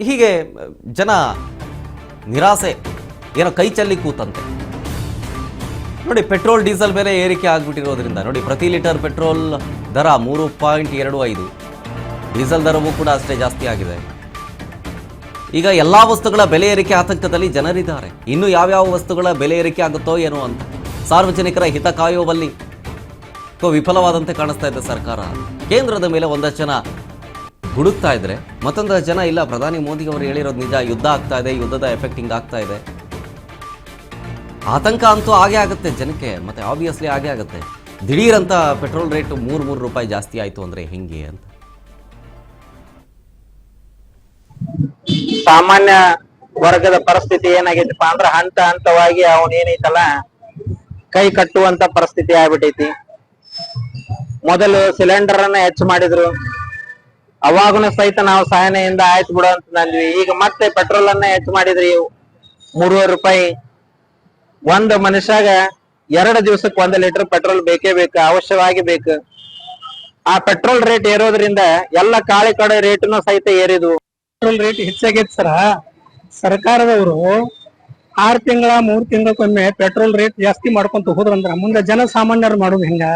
ಹೀಗೆ ಜನ ನಿರಾಸೆ ಏನೋ ಕೈ ಚೆಲ್ಲಿ ಕೂತಂತೆ. ನೋಡಿ, ಪೆಟ್ರೋಲ್ ಡೀಸೆಲ್ ಬೆಲೆ ಏರಿಕೆ ಆಗಿಬಿಟ್ಟಿರೋದ್ರಿಂದ ನೋಡಿ, ಪ್ರತಿ ಲೀಟರ್ ಪೆಟ್ರೋಲ್ ದರ 3.25, ಡೀಸೆಲ್ ದರವೂ ಕೂಡ ಅಷ್ಟೇ ಜಾಸ್ತಿ ಆಗಿದೆ. ಈಗ ಎಲ್ಲ ವಸ್ತುಗಳ ಬೆಲೆ ಏರಿಕೆ ಆತಂಕದಲ್ಲಿ ಜನರಿದ್ದಾರೆ. ಇನ್ನು ಯಾವ್ಯಾವ ವಸ್ತುಗಳ ಬೆಲೆ ಏರಿಕೆ ಆಗುತ್ತೋ ಏನೋ ಅಂತ ಸಾರ್ವಜನಿಕರ ಹಿತ ಕಾಯುವಲ್ಲಿ ವಿಫಲವಾದಂತೆ ಕಾಣಿಸ್ತಾ ಇದೆ ಸರ್ಕಾರ. ಕೇಂದ್ರದ ಮೇಲೆ ಒಂದಷ್ಟು ಜನ ಹುಡುಕ್ತಾ ಇದ್ರೆ, ಮತ್ತೊಂದಷ್ಟು ಜನ ಇಲ್ಲ, ಪ್ರಧಾನಿ ಮೋದಿ ಅವರು ಹೇಳಿರೋದು ನಿಜ, ಯುದ್ಧ ಆಗ್ತಾ ಇದೆ, ಯುದ್ಧದ ಎಫೆಕ್ಟಿಂಗ್ ಆಗ್ತಾ ಇದೆ. ಆತಂಕ ಅಂತೂ ಆಗೇ ಆಗುತ್ತೆ ಜನಕ್ಕೆ, ಮತ್ತೆ ಆಬ್ವಿಯಸ್ಲಿ ಆಗೇ ಆಗುತ್ತೆ. ದಿಢೀರಂತ ಪೆಟ್ರೋಲ್ ರೇಟ್ 3 ರೂಪಾಯಿ ಜಾಸ್ತಿ ಆಯಿತು ಅಂದರೆ ಹೆಂಗೆ ಅಂತ. ಸಾಮಾನ್ಯ ವರ್ಗದ ಪರಿಸ್ಥಿತಿ ಏನಾಗೈತಿಪ್ಪ ಅಂದ್ರ ಹಂತ ಹಂತವಾಗಿ ಅವನೇನೈತಲ್ಲ ಕೈ ಕಟ್ಟುವಂತ ಪರಿಸ್ಥಿತಿ ಆಗ್ಬಿಟ್ಟೈತಿ. ಮೊದಲು ಸಿಲಿಂಡರ್ ಅನ್ನ ಹೆಚ್ಚು ಮಾಡಿದ್ರು, ಅವಾಗನು ಸಹಿತ ನಾವು ಸಹನೆಯಿಂದ ಆಯ್ತು ಬಿಡು ಅಂತ ಅಂದ್ವಿ. ಈಗ ಮತ್ತೆ ಪೆಟ್ರೋಲ್ ಅನ್ನ ಹೆಚ್ಚು ಮಾಡಿದ್ರಿ, 3 ರೂಪಾಯಿ. ಒಂದ್ ಮನುಷ್ಯಾಗ 2 ದಿವಸಕ್ಕೆ 1 ಲೀಟರ್ ಪೆಟ್ರೋಲ್ ಬೇಕೇ ಬೇಕು, ಅವಶ್ಯವಾಗಿ ಬೇಕು. ಆ ಪೆಟ್ರೋಲ್ ರೇಟ್ ಏರೋದ್ರಿಂದ ಎಲ್ಲ ಕಾಳಿ ಕಡೆ ರೇಟ್ನು ಸಹಿತ ಏರಿದ್ವು. ಪೆಟ್ರೋಲ್ ರೇಟ್ ಹೆಚ್ಚಾಗೈತಿ ಸರ. ಸರ್ಕಾರದವರು 6 ತಿಂಗಳ 3 ತಿಂಗಳಕ್ಕೊಮ್ಮೆ ಪೆಟ್ರೋಲ್ ರೇಟ್ ಜಾಸ್ತಿ ಮಾಡ್ಕೊಂತ ಹೋದ್ರಂದ್ರ ಮುಂದೆ ಜನಸಾಮಾನ್ಯರು ಮಾಡೋದು ಹೆಂಗ?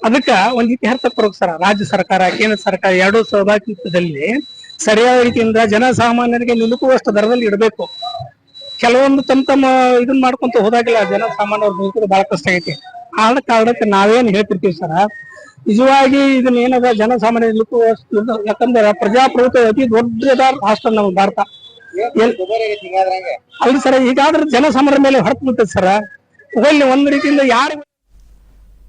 ಅದಕ್ಕ ಒಂದ್ ಇತಿಹಾಸ ಕೊರಕ್ ಸರ. ರಾಜ್ಯ ಸರ್ಕಾರ, ಕೇಂದ್ರ ಸರ್ಕಾರ ಎರಡೂ ಸಹಭಾಗಿತ್ವದಲ್ಲಿ ಸರಿಯಾದ ರೀತಿಯಿಂದ ಜನಸಾಮಾನ್ಯರಿಗೆ ನಿಲುಕುವಷ್ಟು ದರದಲ್ಲಿ ಇಡಬೇಕು. ಕೆಲವೊಂದು ತಮ್ಮ ಇದನ್ ಮಾಡ್ಕೊಂತ ಹೋದಾಗಿಲ್ಲ, ಜನಸಾಮಾನ್ಯರು ಬದುಕೋದು ಬಹಳ ಕಷ್ಟ ಆಗೈತಿ. ಆದ ಕಾರಣಕ್ಕೆ ನಾವೇನ್ ಹೇಳ್ತಿರ್ತೀವಿ ಸರ, ನಿಜವಾಗಿ ಇದನ್ನ ಏನದ ಜನಸಾಮಾನ್ಯ ನಿಲುಕುವಷ್ಟು, ಯಾಕಂದ್ರೆ ಪ್ರಜಾಪ್ರಭುತ್ವ ಅತಿ ದೊಡ್ಡದ ರಾಷ್ಟ್ರ ನಮ್ಮ ಭಾರತ ಅಲ್ರಿ ಸರ. ಹೀಗಾದ್ರೆ ಜನಸಾಮಾನ್ಯರ ಮೇಲೆ ಹೊರತು ಬಿಡ್ತದೆ ಸರ. ಒಂದ್ ರೀತಿಯಿಂದ ಯಾರು